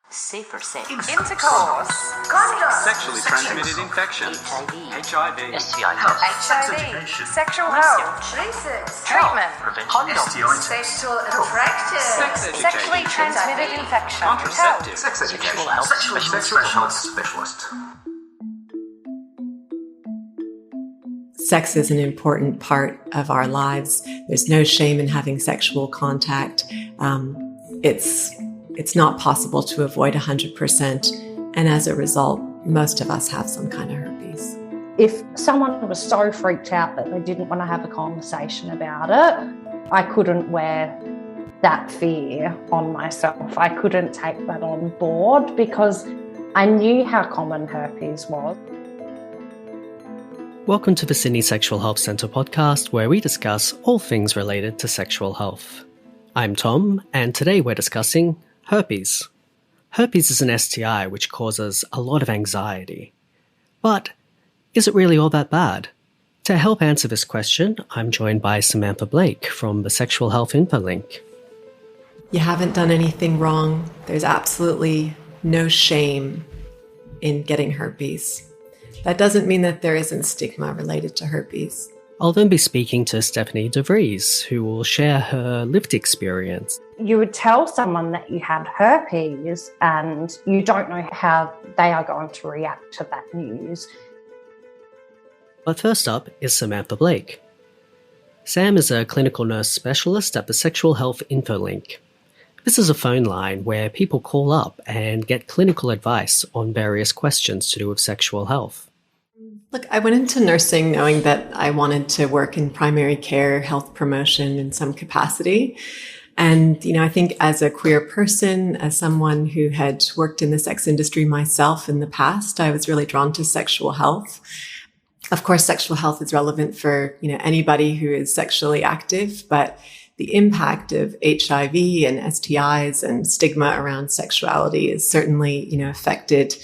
Safer sex. Intercourse. Condoms. Sexually transmitted infection. HIV. STI health. HIV. Sexual health. Research. Treatment. Prevention. Condoms. Sexual attraction. Sex education. Sexually transmitted infection. Contraceptive. Sex education. Sexual health Sexual specialist. Sex is an important part of our lives. There's no shame in having sexual contact. It's not possible to avoid 100%. And as a result, most of us have some kind of herpes. If someone was so freaked out that they didn't want to have a conversation about it, I couldn't wear that fear on myself. I couldn't take that on board because I knew how common herpes was. Welcome to the Sydney Sexual Health Centre podcast, where we discuss all things related to sexual health. I'm Tom, and today we're discussing herpes. Herpes is an STI which causes a lot of anxiety. But is it really all that bad? To help answer this question, I'm joined by Samantha Blake from the Sexual Health Info Link. You haven't done anything wrong. There's absolutely no shame in getting herpes. That doesn't mean that there isn't stigma related to herpes. I'll then be speaking to Stephanie de Vries, who will share her lived experience. You would tell someone that you had herpes and you don't know how they are going to react to that news. But first up is Samantha Blake. Sam is a clinical nurse specialist at the Sexual Health Info Link. This is a phone line where people call up and get clinical advice on various questions to do with sexual health. Look, I went into nursing knowing that I wanted to work in primary care, health promotion in some capacity. And, I think as a queer person, as someone who had worked in the sex industry myself in the past, I was really drawn to sexual health. Of course, sexual health is relevant for, anybody who is sexually active, but the impact of HIV and STIs and stigma around sexuality is certainly, affected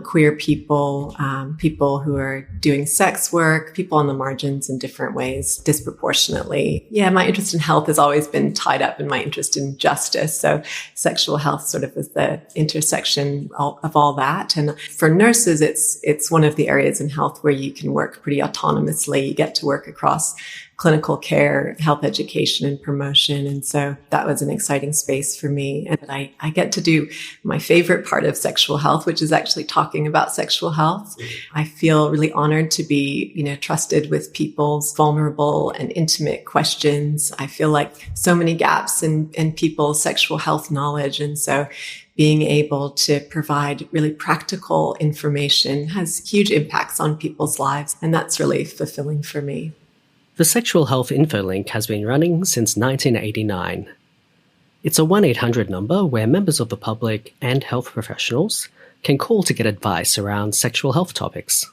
queer people, people who are doing sex work, people on the margins in different ways disproportionately. Yeah, my interest in health has always been tied up in my interest in justice. So sexual health sort of is the intersection of all that. And for nurses, it's one of the areas in health where you can work pretty autonomously. You get to work across clinical care, health education, and promotion. And so that was an exciting space for me. And I get to do my favorite part of sexual health, which is actually talking about sexual health. I feel really honored to be, trusted with people's vulnerable and intimate questions. I feel like so many gaps in people's sexual health knowledge. And so being able to provide really practical information has huge impacts on people's lives. And that's really fulfilling for me. The Sexual Health Info Link has been running since 1989. It's a 1-800 number where members of the public and health professionals can call to get advice around sexual health topics.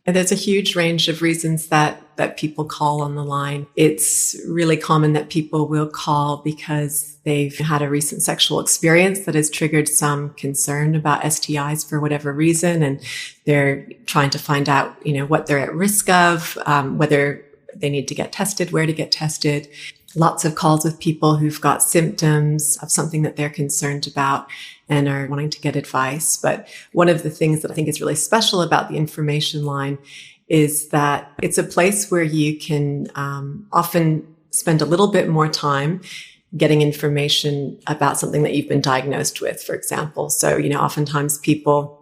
And there's a huge range of reasons that people call on the line. It's really common that people will call because they've had a recent sexual experience that has triggered some concern about STIs for whatever reason, and they're trying to find out, what they're at risk of, whether they need to get tested, where to get tested. Lots of calls with people who've got symptoms of something that they're concerned about and are wanting to get advice. But one of the things that I think is really special about the information line is that it's a place where you can often spend a little bit more time getting information about something that you've been diagnosed with, for example. So, oftentimes people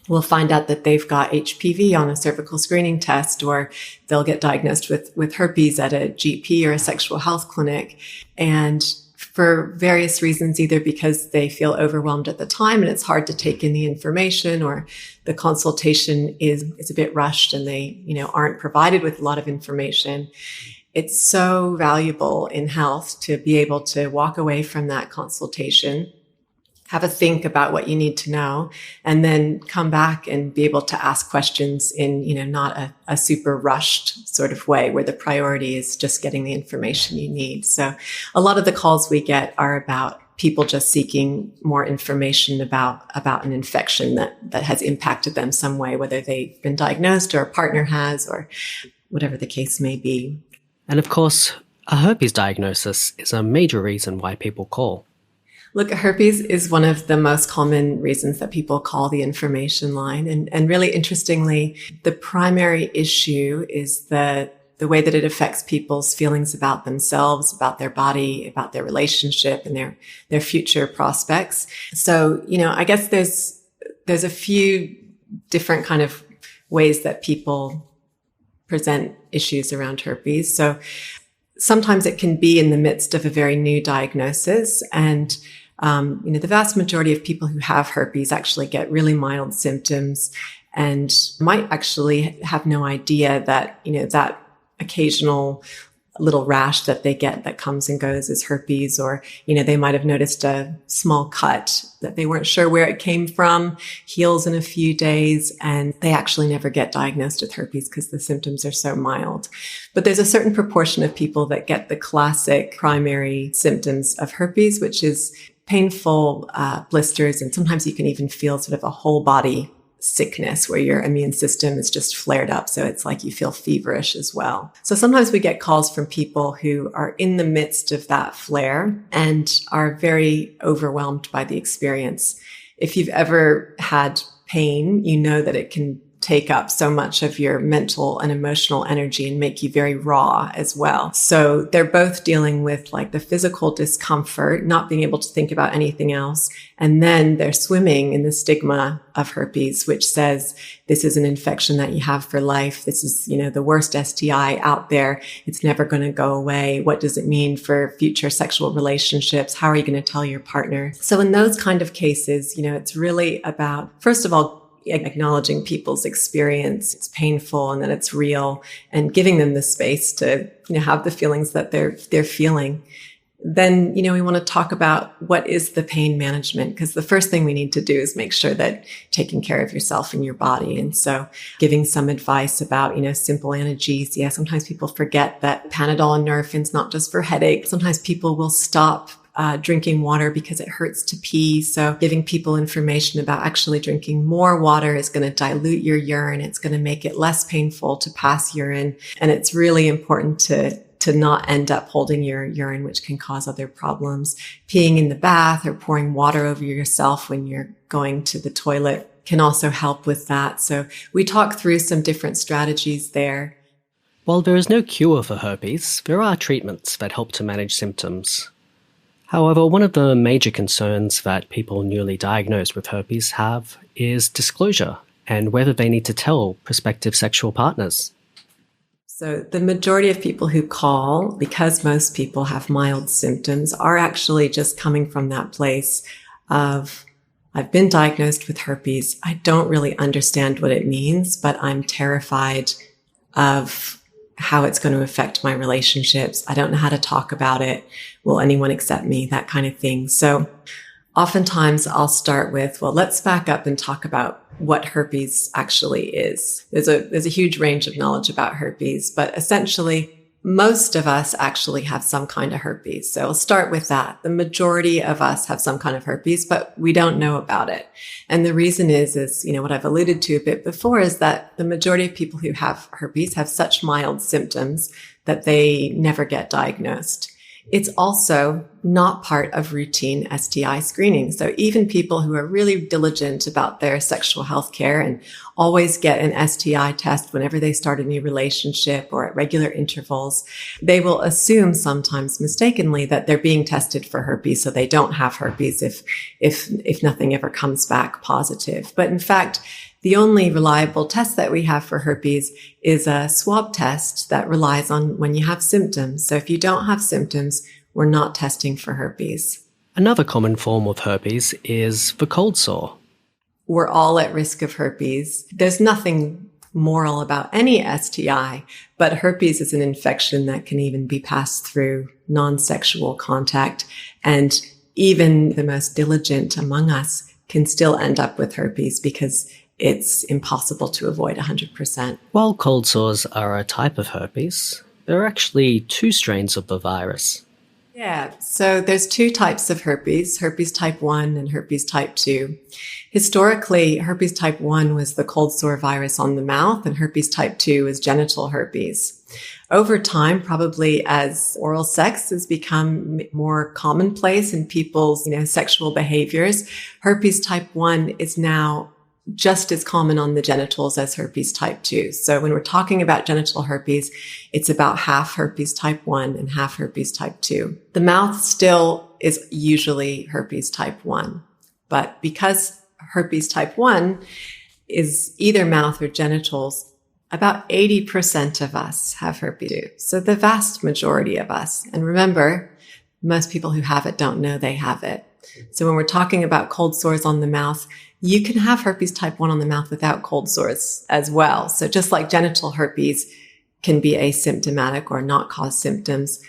will find out that they've got HPV on a cervical screening test, or they'll get diagnosed with herpes at a GP or a sexual health clinic. And for various reasons, either because they feel overwhelmed at the time and it's hard to take in the information, or the consultation is a bit rushed and they, aren't provided with a lot of information. It's so valuable in health to be able to walk away from that consultation, have a think about what you need to know, and then come back and be able to ask questions in, not a super rushed sort of way where the priority is just getting the information you need. So a lot of the calls we get are about people just seeking more information about an infection that has impacted them some way, whether they've been diagnosed or a partner has, or whatever the case may be. And of course, a herpes diagnosis is a major reason why people call. Look, herpes is one of the most common reasons that people call the information line. And really interestingly, the primary issue is the way that it affects people's feelings about themselves, about their body, about their relationship and their future prospects. So, I guess there's a few different kind of ways that people present issues around herpes. So sometimes it can be in the midst of a very new diagnosis. And, the vast majority of people who have herpes actually get really mild symptoms and might actually have no idea that, that occasional little rash that they get that comes and goes is herpes, or, they might have noticed a small cut that they weren't sure where it came from, heals in a few days, and they actually never get diagnosed with herpes because the symptoms are so mild. But there's a certain proportion of people that get the classic primary symptoms of herpes, which is painful blisters, and sometimes you can even feel sort of a whole body sickness where your immune system is just flared up. So it's like you feel feverish as well. So sometimes we get calls from people who are in the midst of that flare and are very overwhelmed by the experience. If you've ever had pain, you know that it can take up so much of your mental and emotional energy and make you very raw as well. So they're both dealing with like the physical discomfort, not being able to think about anything else. And then they're swimming in the stigma of herpes, which says this is an infection that you have for life. This is, the worst STI out there. It's never going to go away. What does it mean for future sexual relationships? How are you going to tell your partner? So in those kind of cases, it's really about, first of all, acknowledging people's experience. It's painful and that it's real, and giving them the space to, have the feelings that they're feeling. Then, we want to talk about what is the pain management, because the first thing we need to do is make sure that taking care of yourself and your body. And so giving some advice about, simple analgesia. Sometimes people forget that Panadol and Nurofen not just for headache. Sometimes people will stop drinking water because it hurts to pee. So giving people information about actually drinking more water is going to dilute your urine. It's going to make it less painful to pass urine. And it's really important to not end up holding your urine, which can cause other problems. Peeing in the bath or pouring water over yourself when you're going to the toilet can also help with that. So we talk through some different strategies there. While there is no cure for herpes, there are treatments that help to manage symptoms. However, one of the major concerns that people newly diagnosed with herpes have is disclosure and whether they need to tell prospective sexual partners. So the majority of people who call, because most people have mild symptoms, are actually just coming from that place of, I've been diagnosed with herpes. I don't really understand what it means, but I'm terrified of how it's going to affect my relationships. I don't know how to talk about it. Will anyone accept me? That kind of thing. So oftentimes I'll start with, well, let's back up and talk about what herpes actually is. There's a huge range of knowledge about herpes, but essentially most of us actually have some kind of herpes. So I'll start with that. The majority of us have some kind of herpes, but we don't know about it. And the reason is, what I've alluded to a bit before, is that the majority of people who have herpes have such mild symptoms that they never get diagnosed. It's also not part of routine STI screening. So even people who are really diligent about their sexual health care and always get an STI test whenever they start a new relationship or at regular intervals, they will assume sometimes mistakenly that they're being tested for herpes, so they don't have herpes if nothing ever comes back positive. But in fact, the only reliable test that we have for herpes is a swab test that relies on when you have symptoms. So if you don't have symptoms, we're not testing for herpes. Another common form of herpes is the cold sore. We're all at risk of herpes. There's nothing moral about any STI, but herpes is an infection that can even be passed through non-sexual contact. And even the most diligent among us can still end up with herpes because it's impossible to avoid 100%. While cold sores are a type of herpes, there are actually two strains of the virus. Yeah, so there's two types of herpes type 1 and herpes type 2. Historically, herpes type 1 was the cold sore virus on the mouth, and herpes type 2 is genital herpes. Over time, probably as oral sex has become more commonplace in people's, sexual behaviors, herpes type 1 is now just as common on the genitals as herpes type 2. So when we're talking about genital herpes, it's about half herpes type 1 and half herpes type 2. The mouth still is usually herpes type 1, but because herpes type 1 is either mouth or genitals, about 80% of us have herpes 2. So the vast majority of us. And remember, most people who have it don't know they have it. So when we're talking about cold sores on the mouth, you can have herpes type 1 on the mouth without cold sores as well. So just like genital herpes can be asymptomatic or not cause symptoms,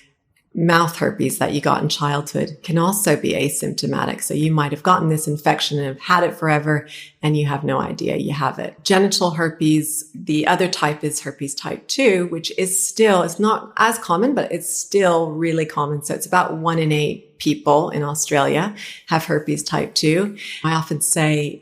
mouth herpes that you got in childhood can also be asymptomatic. So you might have gotten this infection and have had it forever and you have no idea you have it. Genital herpes, the other type is herpes type 2, which is still, it's not as common, but it's still really common. So it's about 1 in 8 people in Australia have herpes type 2. I often say,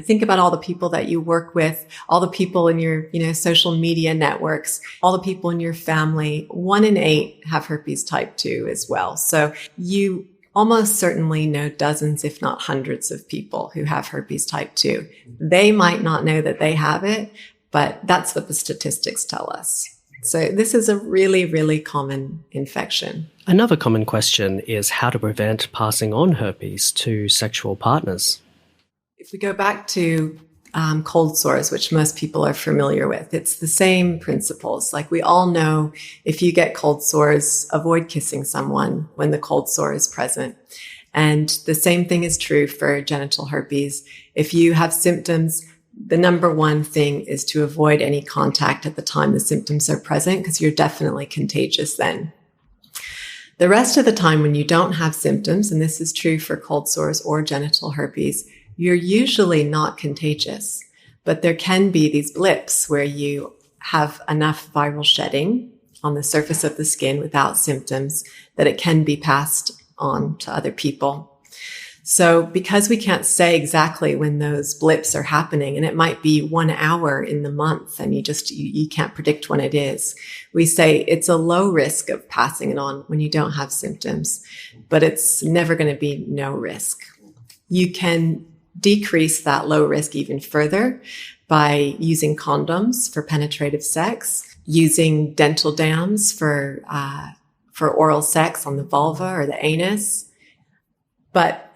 think about all the people that you work with, all the people in your, social media networks, all the people in your family. 1 in 8 have herpes type 2 as well. So you almost certainly know dozens, if not hundreds of people who have herpes type 2. They might not know that they have it, but that's what the statistics tell us. So this is a really, really common infection. Another common question is how to prevent passing on herpes to sexual partners. If we go back to cold sores, which most people are familiar with, it's the same principles. Like we all know if you get cold sores, avoid kissing someone when the cold sore is present. And the same thing is true for genital herpes. If you have symptoms, the number one thing is to avoid any contact at the time the symptoms are present because you're definitely contagious then. The rest of the time when you don't have symptoms, and this is true for cold sores or genital herpes, you're usually not contagious. But there can be these blips where you have enough viral shedding on the surface of the skin without symptoms that it can be passed on to other people. So because we can't say exactly when those blips are happening, and it might be 1 hour in the month and you can't predict when it is, we say it's a low risk of passing it on when you don't have symptoms, but it's never going to be no risk. You can decrease that low risk even further by using condoms for penetrative sex, using dental dams for oral sex on the vulva or the anus. But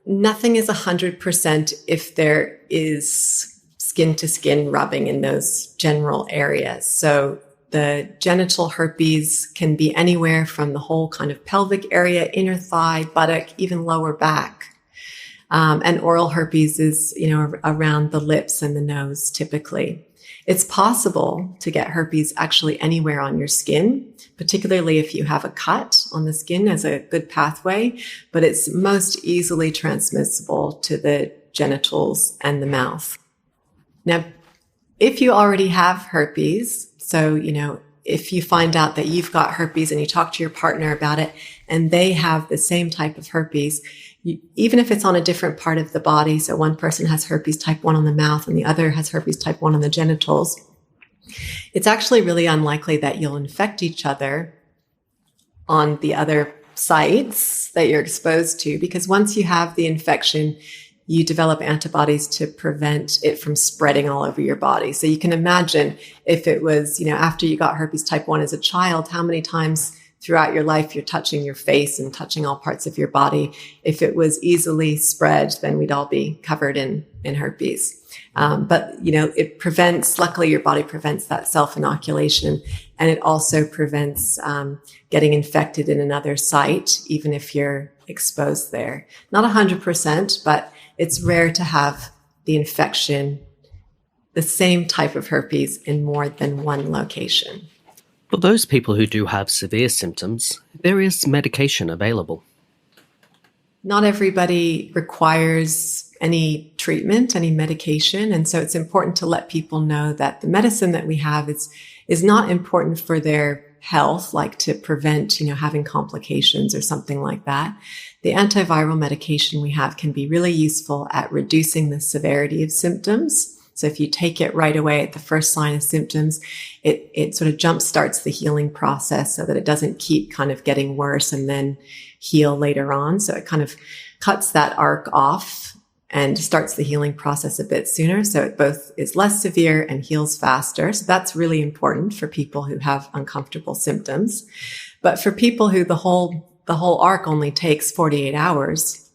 nothing is 100% if there is skin to skin rubbing in those general areas. So the genital herpes can be anywhere from the whole kind of pelvic area, inner thigh, buttock, even lower back. And oral herpes is, around the lips and the nose typically. It's possible to get herpes actually anywhere on your skin, particularly if you have a cut on the skin as a good pathway, but it's most easily transmissible to the genitals and the mouth. Now, if you already have herpes, so, if you find out that you've got herpes and you talk to your partner about it and they have the same type of herpes, even if it's on a different part of the body, so one person has herpes type 1 on the mouth and the other has herpes type 1 on the genitals, it's actually really unlikely that you'll infect each other on the other sites that you're exposed to, because once you have the infection, you develop antibodies to prevent it from spreading all over your body. So you can imagine if it was, after you got herpes type 1 as a child, how many times throughout your life you're touching your face and touching all parts of your body. If it was easily spread, then we'd all be covered in herpes. But it prevents, luckily your body prevents that self-inoculation, and it also prevents getting infected in another site, even if you're exposed there. Not 100%, but it's rare to have the infection, the same type of herpes in more than one location. For those people who do have severe symptoms, there is medication available. Not everybody requires any treatment, any medication. And so it's important to let people know that the medicine that we have is not important for their health, like to prevent, having complications or something like that, the antiviral medication we have can be really useful at reducing the severity of symptoms. So if you take it right away at the first sign of symptoms, it sort of jumpstarts the healing process so that it doesn't keep kind of getting worse and then heal later on. So it kind of cuts that arc off and starts the healing process a bit sooner. So it both is less severe and heals faster. So that's really important for people who have uncomfortable symptoms. But for people who the whole arc only takes 48 hours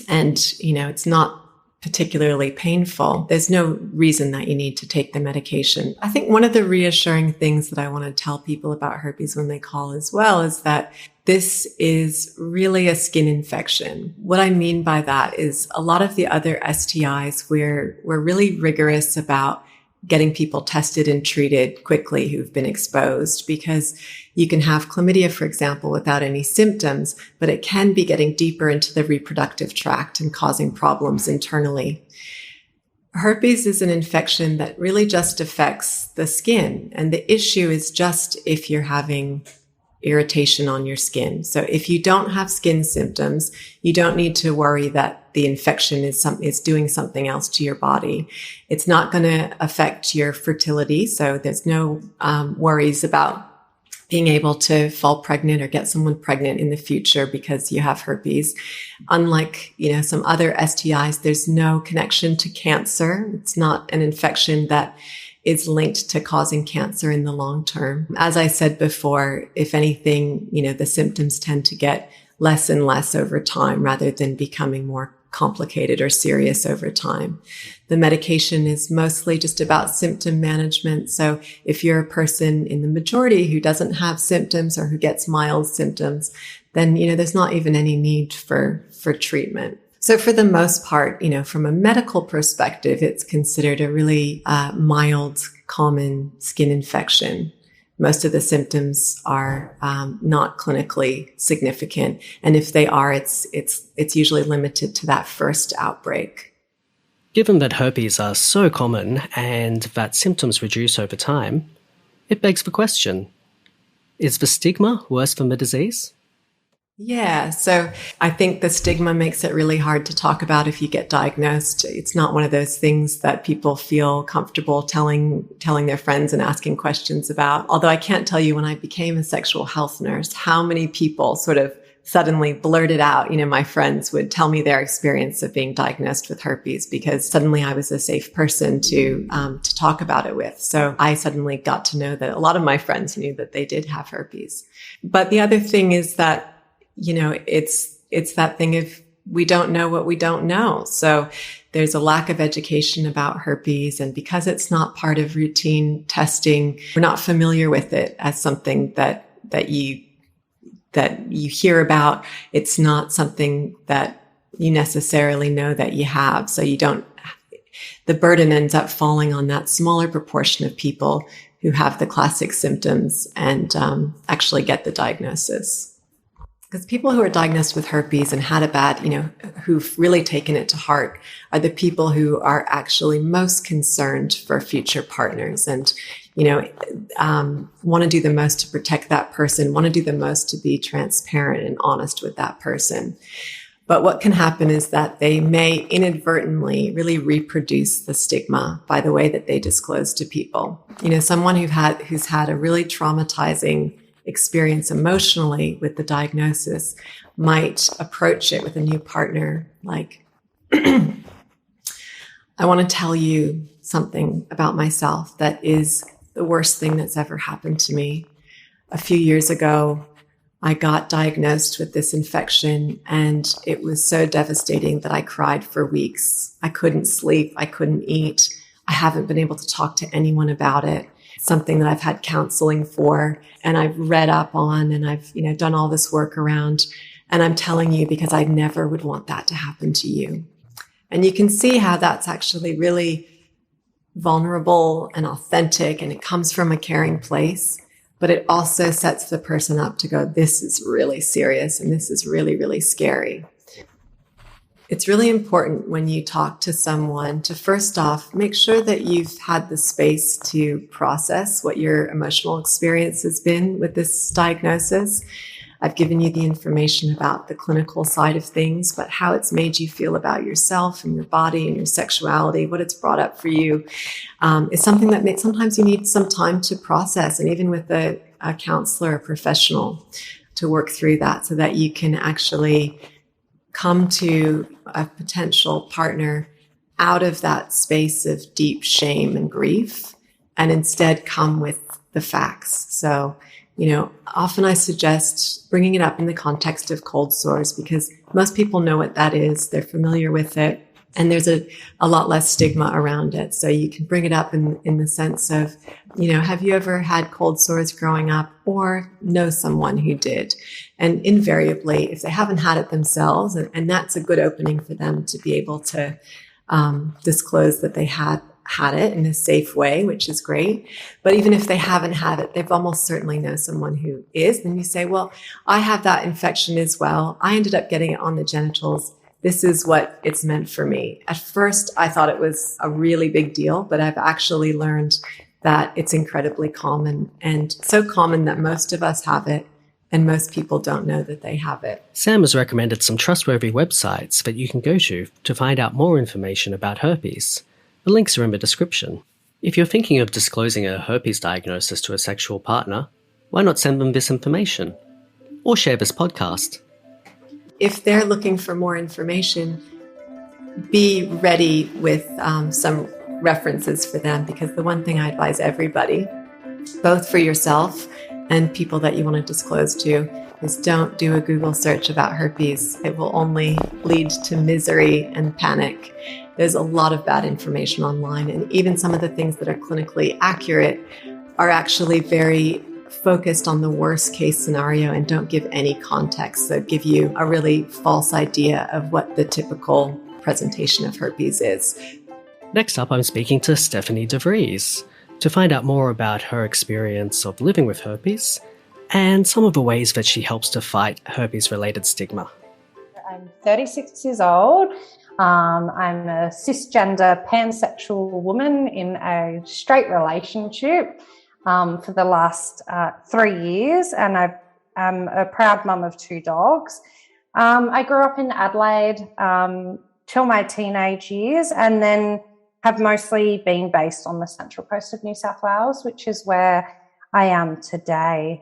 and, it's not particularly painful, there's no reason that you need to take the medication. I think one of the reassuring things that I want to tell people about herpes when they call as well is that this is really a skin infection. What I mean by that is a lot of the other STIs, we're really rigorous about getting people tested and treated quickly who've been exposed, because you can have chlamydia, for example, without any symptoms, but it can be getting deeper into the reproductive tract and causing problems internally. Herpes is an infection that really just affects the skin. And the issue is just if you're having irritation on your skin. So if you don't have skin symptoms, you don't need to worry that the infection is doing something else to your body. It's not going to affect your fertility. So there's no worries about being able to fall pregnant or get someone pregnant in the future because you have herpes. Unlike, some other STIs, there's no connection to cancer. It's not an infection that is linked to causing cancer in the long term. As I said before, if anything, the symptoms tend to get less and less over time rather than becoming more complicated or serious over time. The medication is mostly just about symptom management. So if you're a person in the majority who doesn't have symptoms or who gets mild symptoms, then, there's not even any need for treatment. So for the most part, from a medical perspective, it's considered a really mild, common skin infection. Most of the symptoms are not clinically significant, and if they are, it's usually limited to that first outbreak. Given that herpes are so common and that symptoms reduce over time, it begs the question: is the stigma worse than the disease? Yeah, so I think the stigma makes it really hard to talk about if you get diagnosed. It's not one of those things that people feel comfortable telling their friends and asking questions about. Although I can't tell you, when I became a sexual health nurse, how many people sort of suddenly blurted out, my friends would tell me their experience of being diagnosed with herpes because suddenly I was a safe person to talk about it with. So I suddenly got to know that a lot of my friends knew that they did have herpes. But the other thing is that it's that thing of we don't know what we don't know. So there's a lack of education about herpes. And because it's not part of routine testing, we're not familiar with it as something that you hear about. It's not something that you necessarily know that you have. So the burden ends up falling on that smaller proportion of people who have the classic symptoms and actually get the diagnosis. Because people who are diagnosed with herpes and had a bad, who've really taken it to heart are the people who are actually most concerned for future partners and, want to do the most to protect that person, want to do the most to be transparent and honest with that person. But what can happen is that they may inadvertently really reproduce the stigma by the way that they disclose to people. Someone who's had a really traumatizing experience emotionally with the diagnosis might approach it with a new partner like, I want to tell you something about myself that is the worst thing that's ever happened to me. A few years ago, I got diagnosed with this infection and it was so devastating that I cried for weeks. I couldn't sleep. I couldn't eat. I haven't been able to talk to anyone about it. Something that I've had counseling for and I've read up on and I've, done all this work around. And I'm telling you because I never would want that to happen to you. And you can see how that's actually really vulnerable and authentic and it comes from a caring place, but it also sets the person up to go, this is really serious and this is really, really scary. It's really important when you talk to someone to first off, make sure that you've had the space to process what your emotional experience has been with this diagnosis. I've given you the information about the clinical side of things, but how it's made you feel about yourself and your body and your sexuality, what it's brought up for you, is something that sometimes you need some time to process, and even with a counselor or professional to work through that so that you can actually come to a potential partner out of that space of deep shame and grief and instead come with the facts. So, often I suggest bringing it up in the context of cold sores because most people know what that is. They're familiar with it. And there's a lot less stigma around it. So you can bring it up in the sense of, have you ever had cold sores growing up or know someone who did? And invariably, if they haven't had it themselves, and that's a good opening for them to be able to disclose that they had it in a safe way, which is great. But even if they haven't had it, they've almost certainly know someone who is. Then you say, well, I have that infection as well. I ended up getting it on the genitals. This is what it's meant for me. At first, I thought it was a really big deal, but I've actually learned that it's incredibly common, and so common that most of us have it, and most people don't know that they have it. Sam has recommended some trustworthy websites that you can go to find out more information about herpes. The links are in the description. If you're thinking of disclosing a herpes diagnosis to a sexual partner, why not send them this information? Or share this podcast. If they're looking for more information, be ready with some references for them, because the one thing I advise everybody, both for yourself and people that you want to disclose to, is don't do a Google search about herpes. It will only lead to misery and panic. There's a lot of bad information online, and even some of the things that are clinically accurate are actually very focused on the worst case scenario and don't give any context. So give you a really false idea of what the typical presentation of herpes is. Next up, I'm speaking to Stephanie de Vries to find out more about her experience of living with herpes and some of the ways that she helps to fight herpes-related stigma. I'm 36 years old. I'm a cisgender pansexual woman in a straight relationship for the last 3 years, and I'm a proud mum of 2 dogs. I grew up in Adelaide till my teenage years, and then have mostly been based on the Central Coast of New South Wales, which is where I am today.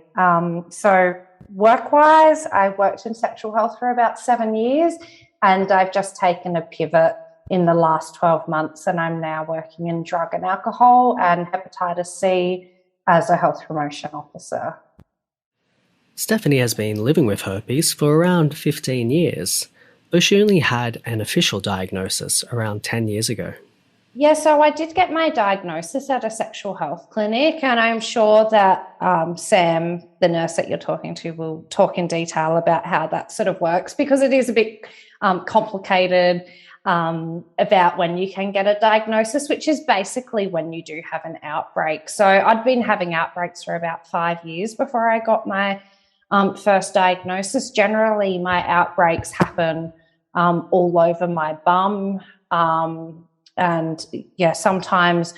So work-wise, I worked in sexual health for about 7 years, and I've just taken a pivot in the last 12 months, and I'm now working in drug and alcohol and hepatitis C as a health promotion officer. Stephanie has been living with herpes for around 15 years, though she only had an official diagnosis around 10 years ago. Yeah, so I did get my diagnosis at a sexual health clinic, and I'm sure that Sam, the nurse that you're talking to, will talk in detail about how that sort of works, because it is a bit complicated about when you can get a diagnosis, which is basically when you do have an outbreak. So I'd been having outbreaks for about 5 years before I got my first diagnosis. Generally, my outbreaks happen all over my bum, and sometimes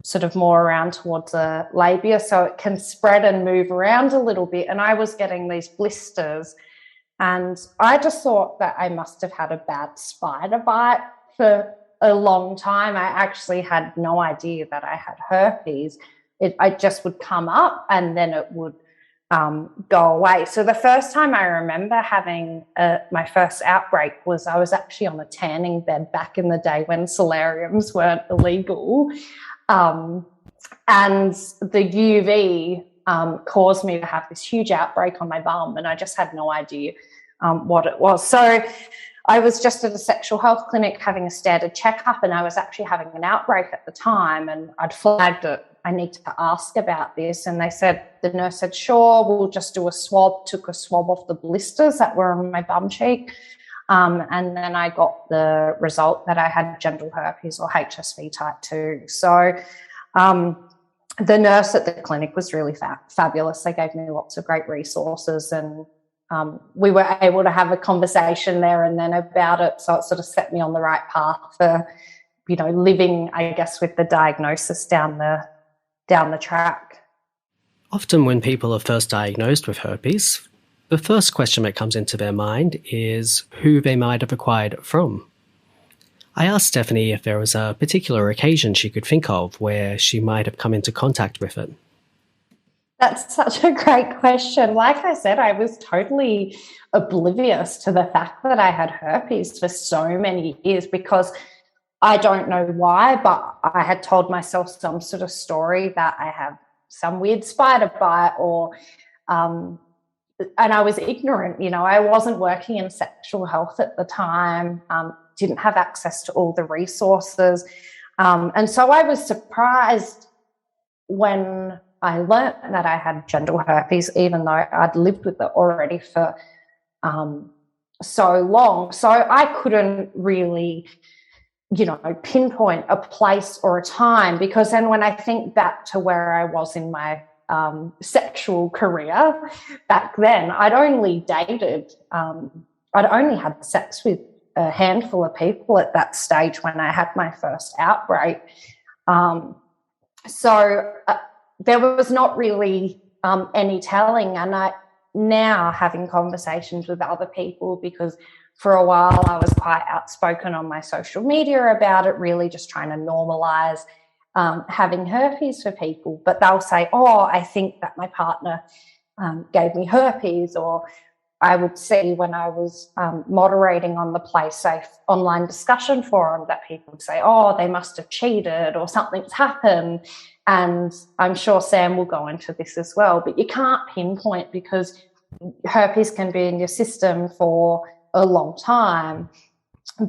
sort of more around towards the labia, so it can spread and move around a little bit. And I was getting these blisters, and I just thought that I must have had a bad spider bite for a long time. I actually had no idea that I had herpes. I just would come up and then it would go away. So the first time I remember having my first outbreak was I was actually on a tanning bed back in the day when solariums weren't illegal. And the UV caused me to have this huge outbreak on my bum, and I just had no idea what it was. So I was just at a sexual health clinic having a standard checkup, and I was actually having an outbreak at the time, and I'd flagged it. I need to ask about this. And the nurse said, sure, we'll just do a swab, took a swab off the blisters that were on my bum cheek. And then I got the result that I had genital herpes, or HSV type 2. So the nurse at the clinic was really fabulous. They gave me lots of great resources, and we were able to have a conversation there and then about it. So it sort of set me on the right path for, living, I guess, with the diagnosis down the track. Often when people are first diagnosed with herpes, the first question that comes into their mind is who they might have acquired it from. I asked Stephanie if there was a particular occasion she could think of where she might have come into contact with it. That's such a great question. Like I said, I was totally oblivious to the fact that I had herpes for so many years because I don't know why, but I had told myself some sort of story that I have some weird spider bite and I was ignorant, I wasn't working in sexual health at the time, didn't have access to all the resources. And so I was surprised when I learnt that I had genital herpes, even though I'd lived with it already for so long. So I couldn't really, pinpoint a place or a time, because then when I think back to where I was in my sexual career back then, I'd only dated, I'd only had sex with a handful of people at that stage when I had my first outbreak. So there was not really any telling, and I now having conversations with other people, because for a while I was quite outspoken on my social media about it, really just trying to normalise having herpes for people. But they'll say, I think that my partner gave me herpes, or I would see when I was moderating on the Play Safe online discussion forum that people would say, they must have cheated or something's happened. And I'm sure Sam will go into this as well, but you can't pinpoint because herpes can be in your system for a long time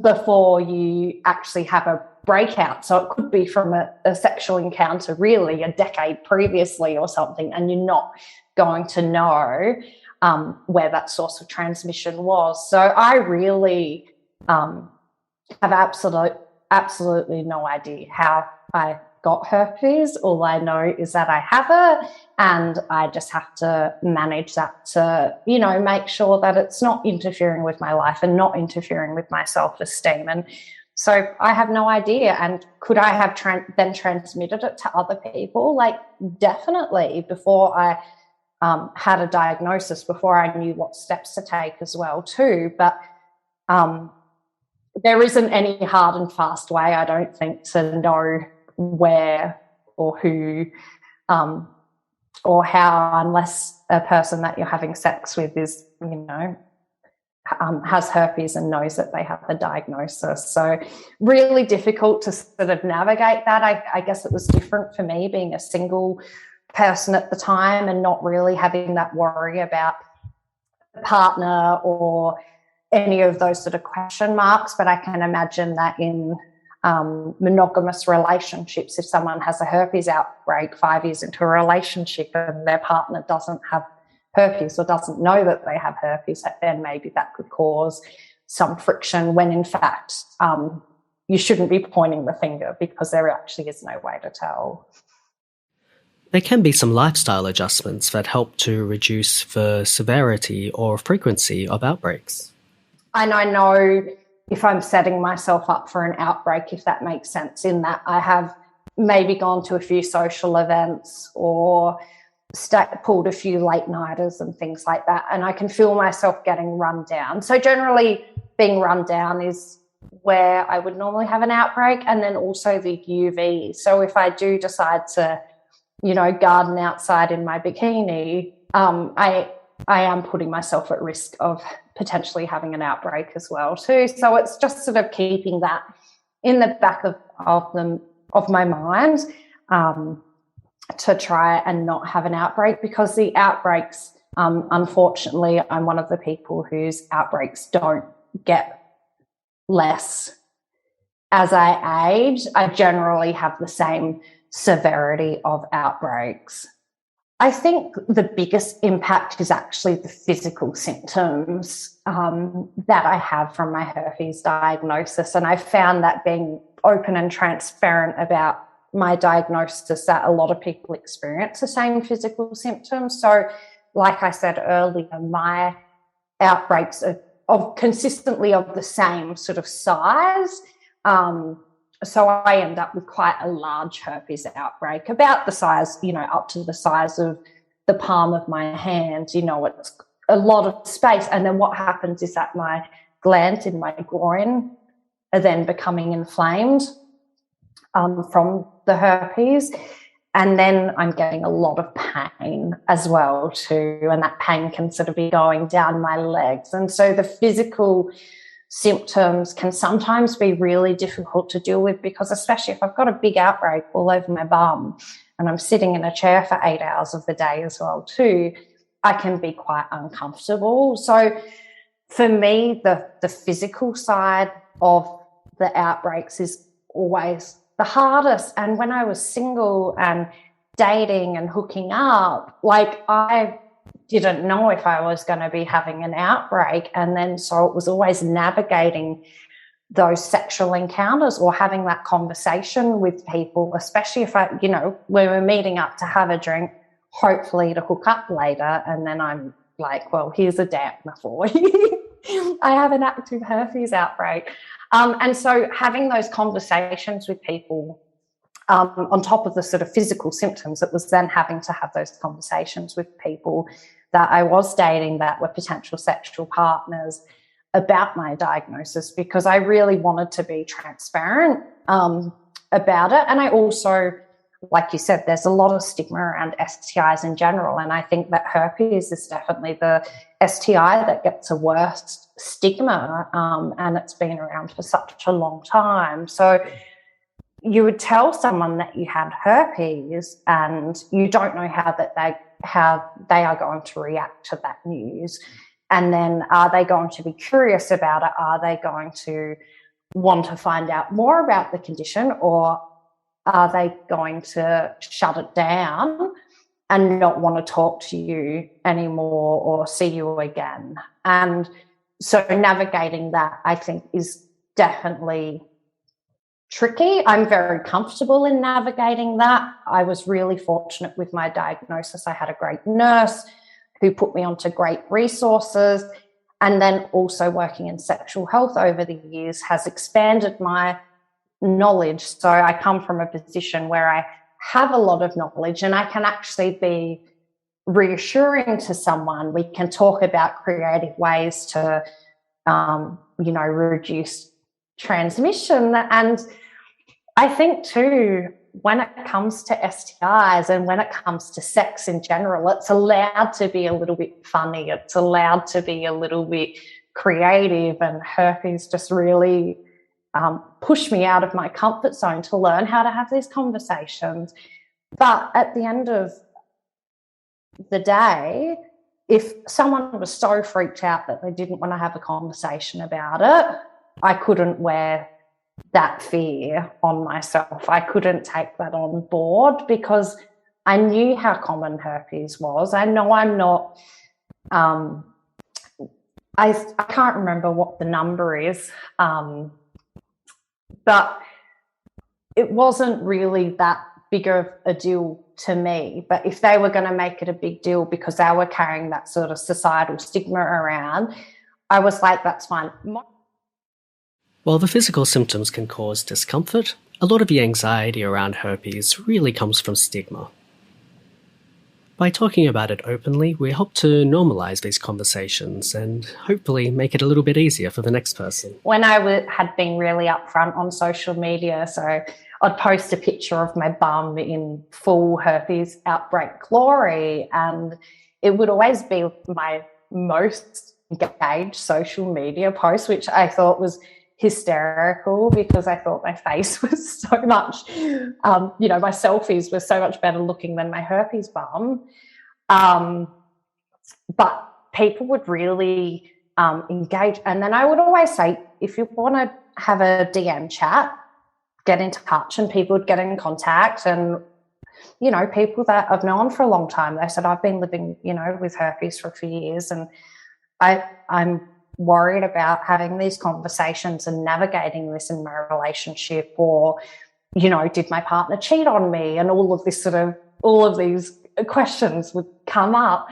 before you actually have a breakout. So it could be from a sexual encounter really a decade previously or something, and you're not going to know where that source of transmission was. So I really have absolutely no idea how I got herpes. All I know is that I have it, and I just have to manage that to, make sure that it's not interfering with my life and not interfering with my self-esteem. And so I have no idea. And could I have then transmitted it to other people? Like, definitely, before I had a diagnosis, before I knew what steps to take as well too. But there isn't any hard and fast way, I don't think, to know where or who or how, unless a person that you're having sex with is, has herpes and knows that they have the diagnosis. So really difficult to sort of navigate that. I guess it was different for me being a single person at the time and not really having that worry about a partner or any of those sort of question marks. But I can imagine that in monogamous relationships, if someone has a herpes outbreak 5 years into a relationship and their partner doesn't have herpes or doesn't know that they have herpes, then maybe that could cause some friction when in fact you shouldn't be pointing the finger, because there actually is no way to tell. There can be some lifestyle adjustments that help to reduce the severity or frequency of outbreaks. And I know if I'm setting myself up for an outbreak, if that makes sense, in that I have maybe gone to a few social events or pulled a few late nighters and things like that, and I can feel myself getting run down. So generally being run down is where I would normally have an outbreak, and then also the UV. So if I do decide to, garden outside in my bikini, I am putting myself at risk of potentially having an outbreak as well too. So it's just sort of keeping that in the back of my mind to try and not have an outbreak, because the outbreaks, unfortunately, I'm one of the people whose outbreaks don't get less as I age. I generally have the same severity of outbreaks. I think the biggest impact is actually the physical symptoms that I have from my herpes diagnosis. And I found that being open and transparent about my diagnosis, that a lot of people experience the same physical symptoms. So like I said earlier, my outbreaks of consistently of the same sort of size. So I end up with quite a large herpes outbreak, about the size, up to the size of the palm of my hand. It's a lot of space. And then what happens is that my glands in my groin are then becoming inflamed from the herpes. And then I'm getting a lot of pain as well too, and that pain can sort of be going down my legs. And so the physical symptoms can sometimes be really difficult to deal with, because especially if I've got a big outbreak all over my bum and I'm sitting in a chair for 8 hours of the day as well too, I can be quite uncomfortable. So for me, the physical side of the outbreaks is always the hardest. And when I was single and dating and hooking up, I didn't know if I was going to be having an outbreak. And then so it was always navigating those sexual encounters or having that conversation with people, especially if when we're meeting up to have a drink, hopefully to hook up later. And then I'm like, well, here's a dampener for you. I have an active herpes outbreak. And so having those conversations with people on top of the sort of physical symptoms, it was then having to have those conversations with people that I was dating that were potential sexual partners about my diagnosis, because I really wanted to be transparent about it. And I also, like you said, there's a lot of stigma around STIs in general. And I think that herpes is definitely the STI that gets a worse stigma, and it's been around for such a long time. So you would tell someone that you had herpes and you don't know how they are going to react to that news. And then are they going to be curious about it? Are they going to want to find out more about the condition, or are they going to shut it down and not want to talk to you anymore or see you again? And so navigating that, I think, is definitely tricky. I'm very comfortable in navigating that. I was really fortunate with my diagnosis. I had a great nurse who put me onto great resources. And then also working in sexual health over the years has expanded my knowledge. So I come from a position where I have a lot of knowledge and I can actually be reassuring to someone. We can talk about creative ways to, reduce transmission. And I think too, when it comes to STIs and when it comes to sex in general, it's allowed to be a little bit funny. It's allowed to be a little bit creative, and herpes just really pushed me out of my comfort zone to learn how to have these conversations. But at the end of the day, if someone was so freaked out that they didn't want to have a conversation about it, I couldn't wear that fear on myself. I couldn't take that on board, because I knew how common herpes was. I know I'm not, I can't remember what the number is, but it wasn't really that big of a deal to me. But if they were going to make it a big deal because they were carrying that sort of societal stigma around, I was like, that's fine. While the physical symptoms can cause discomfort, a lot of the anxiety around herpes really comes from stigma. By talking about it openly, we hope to normalize these conversations and hopefully make it a little bit easier for the next person. When I had been really upfront on social media, so I'd post a picture of my bum in full herpes outbreak glory, and it would always be my most engaged social media post, which I thought was hysterical, because I thought my face was so much, my selfies were so much better looking than my herpes bum. But people would really engage. And then I would always say, if you want to have a DM chat, get in touch. And people would get in contact. And, people that I've known for a long time, they said, I've been living, with herpes for a few years, and I'm worried about having these conversations and navigating this in my relationship, or, did my partner cheat on me? And all of these questions would come up.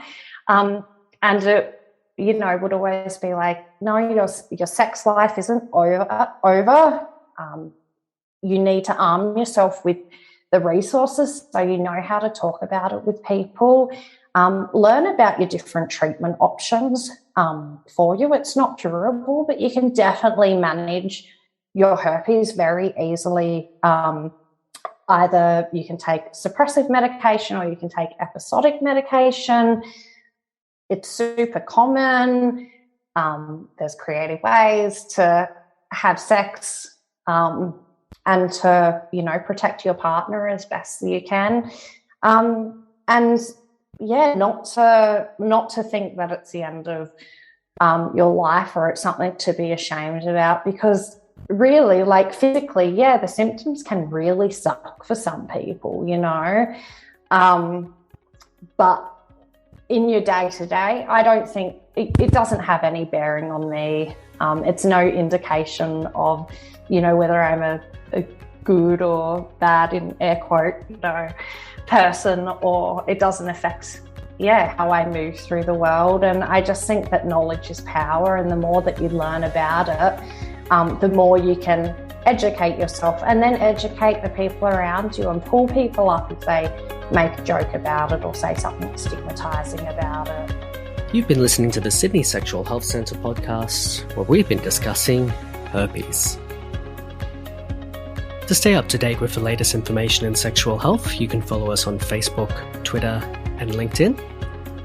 And it, would always be like, no, your sex life isn't over. You need to arm yourself with the resources so you know how to talk about it with people. Learn about your different treatment options for you. It's not curable, but you can definitely manage your herpes very easily. Either you can take suppressive medication or you can take episodic medication. It's super common. There's creative ways to have sex and to, protect your partner as best you can. And yeah, not to think that it's the end of your life or it's something to be ashamed about, because really, like physically, yeah, the symptoms can really suck for some people, but in your day-to-day, I don't think it doesn't have any bearing on me. It's no indication of, whether I'm a good or bad, in air quote, person, or it doesn't affect, how I move through the world. And I just think that knowledge is power, and the more that you learn about it, the more you can educate yourself and then educate the people around you and pull people up if they make a joke about it or say something stigmatising about it. You've been listening to the Sydney Sexual Health Centre podcast, where we've been discussing herpes. To stay up to date with the latest information in sexual health, you can follow us on Facebook, Twitter, and LinkedIn.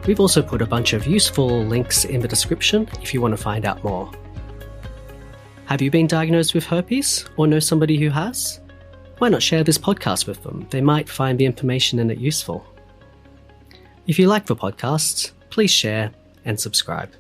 We've also put a bunch of useful links in the description if you want to find out more. Have you been diagnosed with herpes or know somebody who has? Why not share this podcast with them? They might find the information in it useful. If you like the podcast, please share and subscribe.